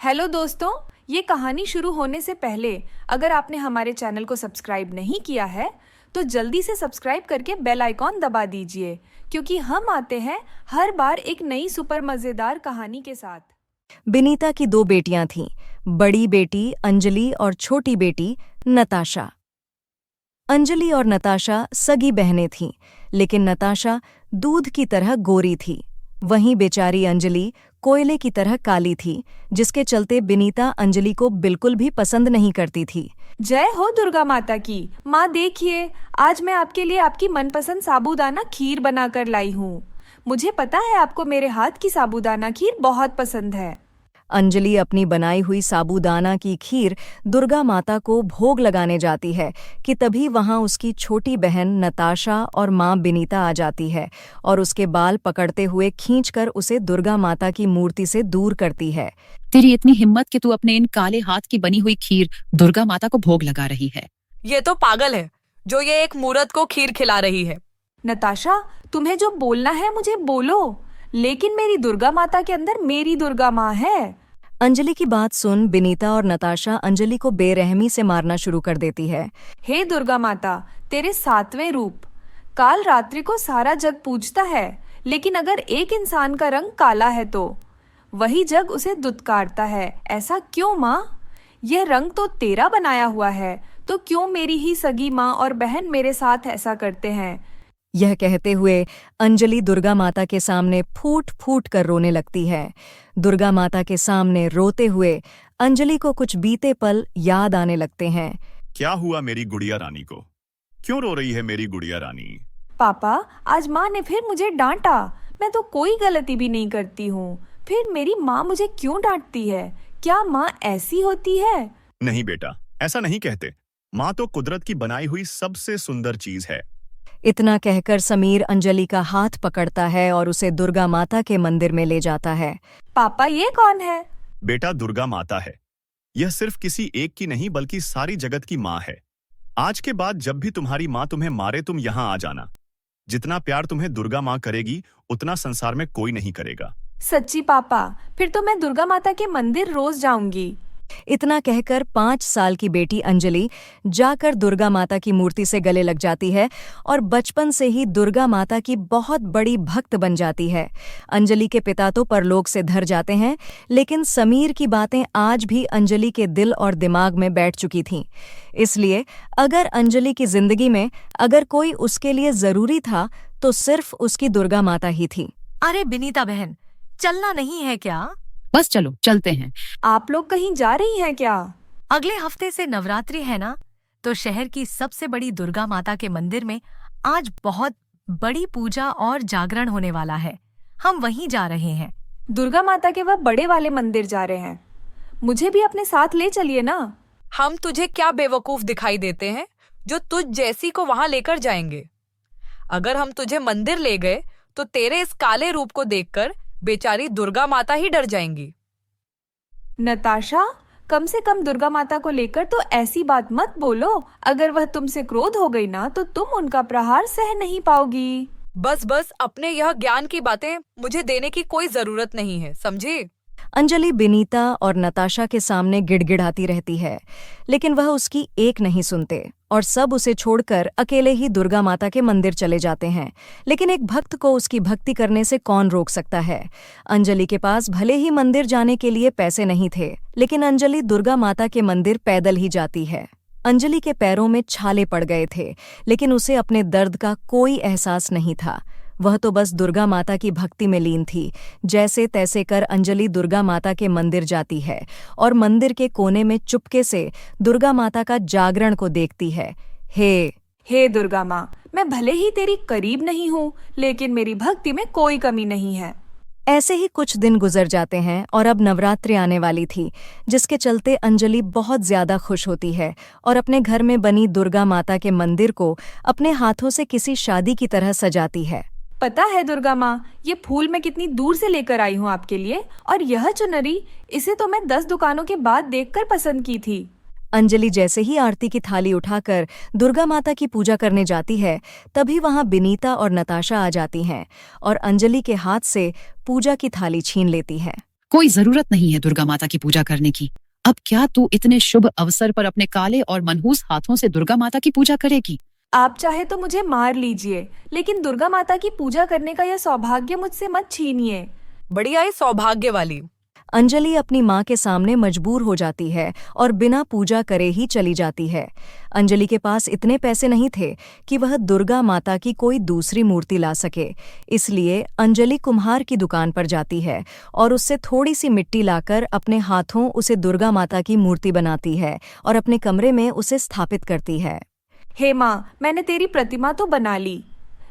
Hello दोस्तों, ये कहानी शुरू होने से पहले अगर आपने हमारे चैनल को सब्सक्राइब नहीं किया है तो जल्दी से सब्सक्राइब करके बेल आइकॉन दबा दीजिए क्योंकि हम आते हैं हर बार एक नई सुपर मज़ेदार कहानी के साथ। बिनीता की दो बेटियां थीं, बड़ी बेटी अंजलि और छोटी बेटी नताशा। अंजलि और नताशा सगी बहनें थीं, लेकिन नताशा दूध की तरह गोरी थी। वहीं बेचारी अंजलि कोयले की तरह काली थी, जिसके चलते बिनीता अंजलि को बिल्कुल भी पसंद नहीं करती थी। जय हो दुर्गा माता की। माँ देखिए, आज मैं आपके लिए आपकी मनपसंद साबूदाना खीर बनाकर लाई हूँ। मुझे पता है आपको मेरे हाथ की साबूदाना खीर बहुत पसंद है। अंजलि अपनी बनाई हुई साबूदाना की खीर दुर्गा माता को भोग लगाने जाती है कि तभी वहां उसकी छोटी बहन नताशा और मां बिनीता आ जाती है और उसके बाल पकड़ते हुए खींचकर उसे दुर्गा माता की मूर्ति से दूर करती है। तेरी इतनी हिम्मत कि तू अपने इन काले हाथ की बनी हुई खीर दुर्गा माता को भोग लगा रही है। ये तो पागल है जो ये एक मूर्त को खीर खिला रही है। नताशा, तुम्हें जो बोलना है मुझे बोलो, लेकिन मेरी दुर्गा माता के अंदर मेरी दुर्गा माँ है। अंजलि की बात सुन बिनीता और नताशा अंजलि को बेरहमी से मारना शुरू कर देती है। हे दुर्गा माता, तेरे 7वें रूप। काल रात्रि को सारा जग पूजता है, लेकिन अगर एक इंसान का रंग काला है तो वही जग उसे दुत्कारता है। ऐसा क्यों माँ? यह रंग तो तेरा बनाया हुआ है, तो क्यों मेरी ही सगी माँ और बहन मेरे साथ ऐसा करते हैं? यह कहते हुए अंजलि दुर्गा माता के सामने फूट फूट कर रोने लगती है। दुर्गा माता के सामने रोते हुए अंजलि को कुछ बीते पल याद आने लगते हैं। क्या हुआ मेरी गुड़िया रानी को? क्यों रो रही है मेरी गुड़िया रानी? पापा, आज माँ ने फिर मुझे डांटा। मैं तो कोई गलती भी नहीं करती हूँ, फिर मेरी माँ मुझे क्यों डांटती है? क्या माँ ऐसी होती है? नहीं बेटा, ऐसा नहीं कहते। माँ तो कुदरत की बनाई हुई सबसे सुंदर चीज है। इतना कहकर समीर अंजलि का हाथ पकड़ता है और उसे दुर्गा माता के मंदिर में ले जाता है। पापा, ये कौन है? बेटा, दुर्गा माता है। यह सिर्फ किसी एक की नहीं बल्कि सारी जगत की माँ है। आज के बाद जब भी तुम्हारी माँ तुम्हें मारे तुम यहाँ आ जाना। जितना प्यार तुम्हें दुर्गा माँ करेगी उतना संसार में कोई नहीं करेगा। सच्ची पापा, फिर तो मैं दुर्गा माता के मंदिर रोज जाऊंगी। इतना कहकर 5 साल की बेटी अंजलि जाकर दुर्गा माता की मूर्ति से गले लग जाती है और बचपन से ही दुर्गा माता की बहुत बड़ी भक्त बन जाती है। अंजलि के पिता तो परलोक से धर जाते हैं, लेकिन समीर की बातें आज भी अंजलि के दिल और दिमाग में बैठ चुकी थीं। इसलिए अगर अंजलि की जिंदगी में अगर कोई उसके लिए जरूरी था तो सिर्फ उसकी दुर्गा माता ही थी। अरे बिनीता बहन, चलना नहीं है क्या? बस चलो चलते हैं। आप लोग कहीं जा रही हैं क्या? अगले हफ्ते से नवरात्रि है ना, तो शहर की सबसे बड़ी दुर्गा माता के मंदिर में आज बहुत बड़ी पूजा और जागरण होने वाला है। हम वहीं जा रहे हैं। दुर्गा माता के वह बड़े वाले मंदिर जा रहे हैं। मुझे भी अपने साथ ले चलिए ना। हम तुझे क्या बेवकूफ दिखाई देते हैं जो तुझ जैसी को वहां लेकर जाएंगे? अगर हम तुझे मंदिर ले गए तो तेरे इस काले रूप को देखकर बेचारी दुर्गा माता ही डर जाएंगी। नताशा, कम से कम दुर्गा माता को लेकर तो ऐसी बात मत बोलो। अगर वह तुमसे क्रोध हो गई ना तो तुम उनका प्रहार सह नहीं पाओगी। बस बस, अपने यह ज्ञान की बातें मुझे देने की कोई जरूरत नहीं है, समझी? अंजलि बिनीता और नताशा के सामने गिड़गिड़ाती रहती है, लेकिन वह उसकी एक नहीं सुनते और सब उसे छोड़कर अकेले ही दुर्गा माता के मंदिर चले जाते हैं। लेकिन एक भक्त को उसकी भक्ति करने से कौन रोक सकता है? अंजलि के पास भले ही मंदिर जाने के लिए पैसे नहीं थे, लेकिन अंजलि दुर्गा माता के मंदिर पैदल ही जाती है। अंजलि के पैरों में छाले पड़ गए थे, लेकिन उसे अपने दर्द का कोई एहसास नहीं था। वह तो बस दुर्गा माता की भक्ति में लीन थी। जैसे तैसे कर अंजलि दुर्गा माता के मंदिर जाती है और मंदिर के कोने में चुपके से दुर्गा माता का जागरण को देखती है। हे दुर्गा माँ, मैं भले ही तेरी करीब नहीं हूँ, लेकिन मेरी भक्ति में कोई कमी नहीं है। ऐसे ही कुछ दिन गुजर जाते हैं और अब नवरात्रि आने वाली थी, जिसके चलते अंजलि बहुत ज्यादा खुश होती है और अपने घर में बनी दुर्गा माता के मंदिर को अपने हाथों से किसी शादी की तरह सजाती है। पता है दुर्गा माँ, ये फूल मैं कितनी दूर से लेकर आई हूँ आपके लिए, और यह चुनरी, इसे तो मैं 10 दुकानों के बाद देखकर पसंद की थी। अंजलि जैसे ही आरती की थाली उठाकर दुर्गा माता की पूजा करने जाती है, तभी वहां बिनीता और नताशा आ जाती हैं और अंजलि के हाथ से पूजा की थाली छीन लेती है। कोई जरूरत नहीं है दुर्गा माता की पूजा करने की। अब क्या तू इतने शुभ अवसर पर अपने काले और मनहूस हाथों से दुर्गा माता की पूजा करेगी? आप चाहे तो मुझे मार लीजिए, लेकिन दुर्गा माता की पूजा करने का यह सौभाग्य मुझसे मत छीनिए। बढ़िया ही सौभाग्य वाली। अंजलि अपनी माँ के सामने मजबूर हो जाती है और बिना पूजा करे ही चली जाती है। अंजलि के पास इतने पैसे नहीं थे कि वह दुर्गा माता की कोई दूसरी मूर्ति ला सके, इसलिए अंजलि कुम्हार की दुकान पर जाती है और उससे थोड़ी सी मिट्टी लाकर अपने हाथों उसे दुर्गा माता की मूर्ति बनाती है और अपने कमरे में उसे स्थापित करती है। हे माँ, मैंने तेरी प्रतिमा तो बना ली,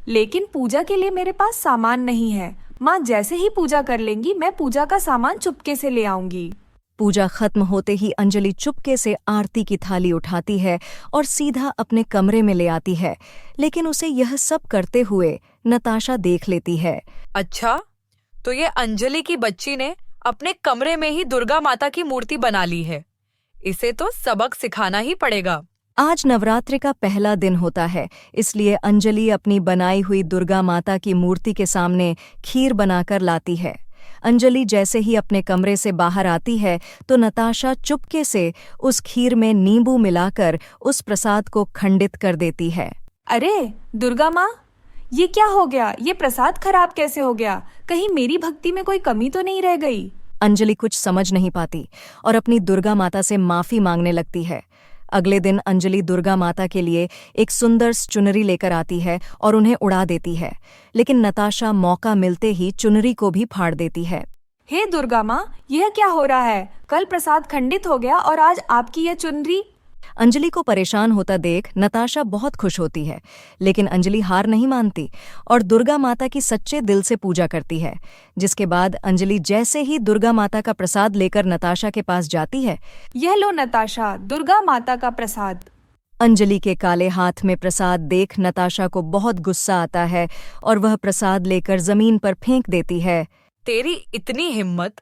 लेकिन पूजा के लिए मेरे पास सामान नहीं है। माँ जैसे ही पूजा कर लेंगी, मैं पूजा का सामान चुपके से ले आऊंगी। पूजा खत्म होते ही अंजलि चुपके से आरती की थाली उठाती है और सीधा अपने कमरे में ले आती है, लेकिन उसे यह सब करते हुए नताशा देख लेती है। अच्छा, तो ये अंजलि की बच्ची ने अपने कमरे में ही दुर्गा माता की मूर्ति बना ली है। इसे तो सबक सिखाना ही पड़ेगा। आज नवरात्रि का पहला दिन होता है, इसलिए अंजलि अपनी बनाई हुई दुर्गा माता की मूर्ति के सामने खीर बनाकर लाती है। अंजलि जैसे ही अपने कमरे से बाहर आती है तो नताशा चुपके से उस खीर में नींबू मिलाकर उस प्रसाद को खंडित कर देती है। अरे दुर्गा माँ, ये क्या हो गया? ये प्रसाद खराब कैसे हो गया? कहीं मेरी भक्ति में कोई कमी तो नहीं रह गई? अंजलि कुछ समझ नहीं पाती और अपनी दुर्गा माता से माफी मांगने लगती है। अगले दिन अंजलि दुर्गा माता के लिए एक सुंदर चुनरी लेकर आती है और उन्हें उड़ा देती है, लेकिन नताशा मौका मिलते ही चुनरी को भी फाड़ देती है। हे दुर्गा माँ, यह क्या हो रहा है? कल प्रसाद खंडित हो गया और आज आपकी यह चुनरी। अंजलि को परेशान होता देख नताशा बहुत खुश होती है, लेकिन अंजलि हार नहीं मानती और दुर्गा माता की सच्चे दिल से पूजा करती है। जिसके बाद अंजलि जैसे ही दुर्गा माता का प्रसाद लेकर नताशा के पास जाती है, यह लो नताशा, दुर्गा माता का प्रसाद। अंजलि के काले हाथ में प्रसाद देख नताशा को बहुत गुस्सा आता है और वह प्रसाद लेकर जमीन पर फेंक देती है। तेरी इतनी हिम्मत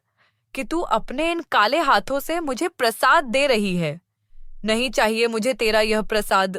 कि तू अपने इन काले हाथों से मुझे प्रसाद दे रही है। नहीं चाहिए मुझे तेरा यह प्रसाद।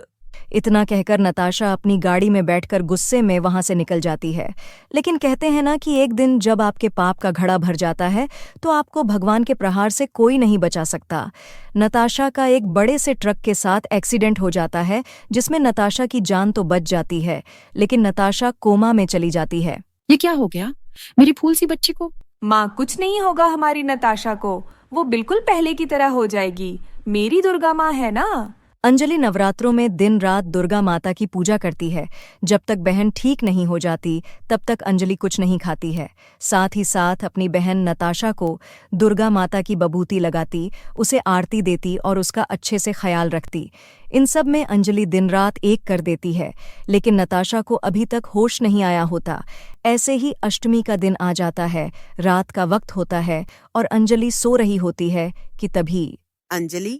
इतना कहकर नताशा अपनी गाड़ी में बैठकर गुस्से में वहां से निकल जाती है। लेकिन कहते हैं ना कि एक दिन जब आपके पाप का घड़ा भर जाता है तो आपको भगवान के प्रहार से कोई नहीं बचा सकता। नताशा का एक बड़े से ट्रक के साथ एक्सीडेंट हो जाता है, जिसमें नताशा की जान तो बच जाती है, लेकिन नताशा कोमा में चली जाती है। ये क्या हो गया मेरी फूल सी बच्ची को? माँ, कुछ नहीं होगा हमारी नताशा को, वो बिल्कुल पहले की तरह हो जाएगी। मेरी दुर्गा माँ है ना। अंजलि नवरात्रों में दिन रात दुर्गा माता की पूजा करती है। जब तक बहन ठीक नहीं हो जाती तब तक अंजलि कुछ नहीं खाती है। साथ ही साथ अपनी बहन नताशा को दुर्गा माता की बबूती लगाती, उसे आरती देती और उसका अच्छे से ख्याल रखती। इन सब में अंजलि दिन रात एक कर देती है, लेकिन नताशा को अभी तक होश नहीं आया होता। ऐसे ही अष्टमी का दिन आ जाता है, रात का वक्त होता है और अंजलि सो रही होती है कि तभी अंजलि,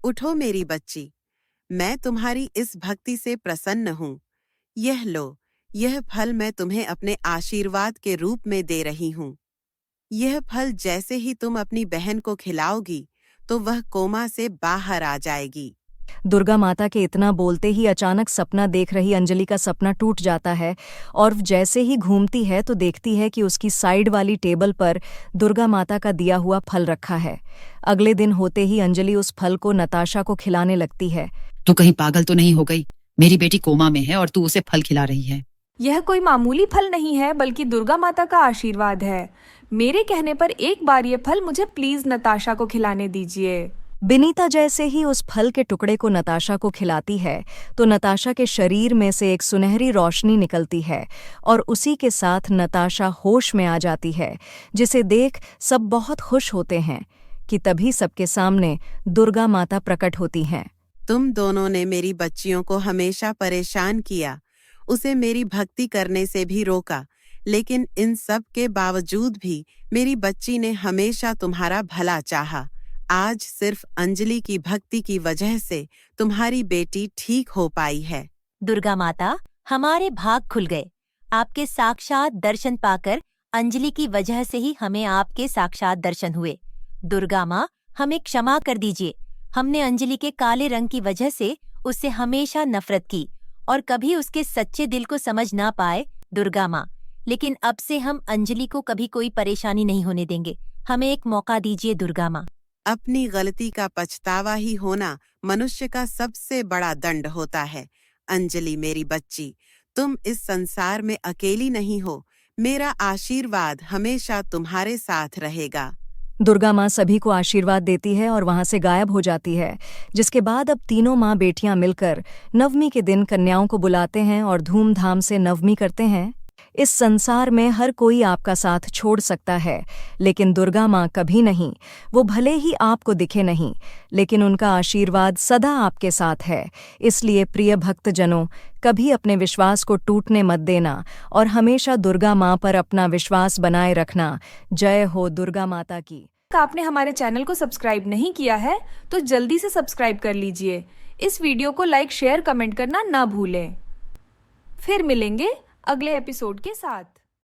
उठो मेरी बच्ची, मैं तुम्हारी इस भक्ति से प्रसन्न हूँ। यह लो, यह फल मैं तुम्हें अपने आशीर्वाद के रूप में दे रही हूँ। यह फल जैसे ही तुम अपनी बहन को खिलाओगी तो वह कोमा से बाहर आ जाएगी। दुर्गा माता के इतना बोलते ही अचानक सपना देख रही अंजलि का सपना टूट जाता है और जैसे ही घूमती है तो देखती है कि उसकी साइड वाली टेबल पर दुर्गा माता का दिया हुआ फल रखा है। अगले दिन होते ही अंजलि उस फल को नताशा को खिलाने लगती है। तू कहीं पागल तो नहीं हो गई? मेरी बेटी कोमा में है और तू उसे फल खिला रही है। यह कोई मामूली फल नहीं है, बल्कि दुर्गा माता का आशीर्वाद है। मेरे कहने पर एक बार ये फल मुझे प्लीज नताशा को खिलाने दीजिए। बिनीता जैसे ही उस फल के टुकड़े को नताशा को खिलाती है तो नताशा के शरीर में से एक सुनहरी रोशनी निकलती है और उसी के साथ नताशा होश में आ जाती है, जिसे देख सब बहुत खुश होते हैं कि तभी सबके सामने दुर्गा माता प्रकट होती हैं। तुम दोनों ने मेरी बच्चियों को हमेशा परेशान किया, उसे मेरी भक्ति करने से भी रोका, लेकिन इन सब के बावजूद भी मेरी बच्ची ने हमेशा तुम्हारा भला चाहा। आज सिर्फ अंजलि की भक्ति की वजह से तुम्हारी बेटी ठीक हो पाई है। दुर्गा माता, हमारे भाग खुल गए। आपके साक्षात दर्शन पाकर अंजलि की वजह से ही हमें आपके साक्षात दर्शन हुए। दुर्गा माँ, हमें क्षमा कर दीजिए। हमने अंजलि के काले रंग की वजह से उससे हमेशा नफरत की और कभी उसके सच्चे दिल को समझ ना पाए। दुर्गा माँ, लेकिन अब से हम अंजलि को कभी कोई परेशानी नहीं होने देंगे। हमें एक मौका दीजिए दुर्गा माँ। अपनी गलती का पछतावा ही होना मनुष्य का सबसे बड़ा दंड होता है। अंजलि मेरी बच्ची, तुम इस संसार में अकेली नहीं हो। मेरा आशीर्वाद हमेशा तुम्हारे साथ रहेगा। दुर्गा माँ सभी को आशीर्वाद देती है और वहां से गायब हो जाती है, जिसके बाद अब तीनों माँ बेटियां मिलकर नवमी के दिन कन्याओं को बुलाते हैं और धूमधाम से नवमी करते हैं। इस संसार में हर कोई आपका साथ छोड़ सकता है, लेकिन दुर्गा माँ कभी नहीं। वो भले ही आपको दिखे नहीं, लेकिन उनका आशीर्वाद सदा आपके साथ है। इसलिए प्रिय भक्तजनों, कभी अपने विश्वास को टूटने मत देना और हमेशा दुर्गा माँ पर अपना विश्वास बनाए रखना। जय हो दुर्गा माता की। आपने हमारे चैनल को सब्सक्राइब नहीं किया है तो जल्दी से सब्सक्राइब कर लीजिए। इस वीडियो को लाइक, शेयर, कमेंट करना ना भूलें। फिर मिलेंगे अगले एपिसोड के साथ।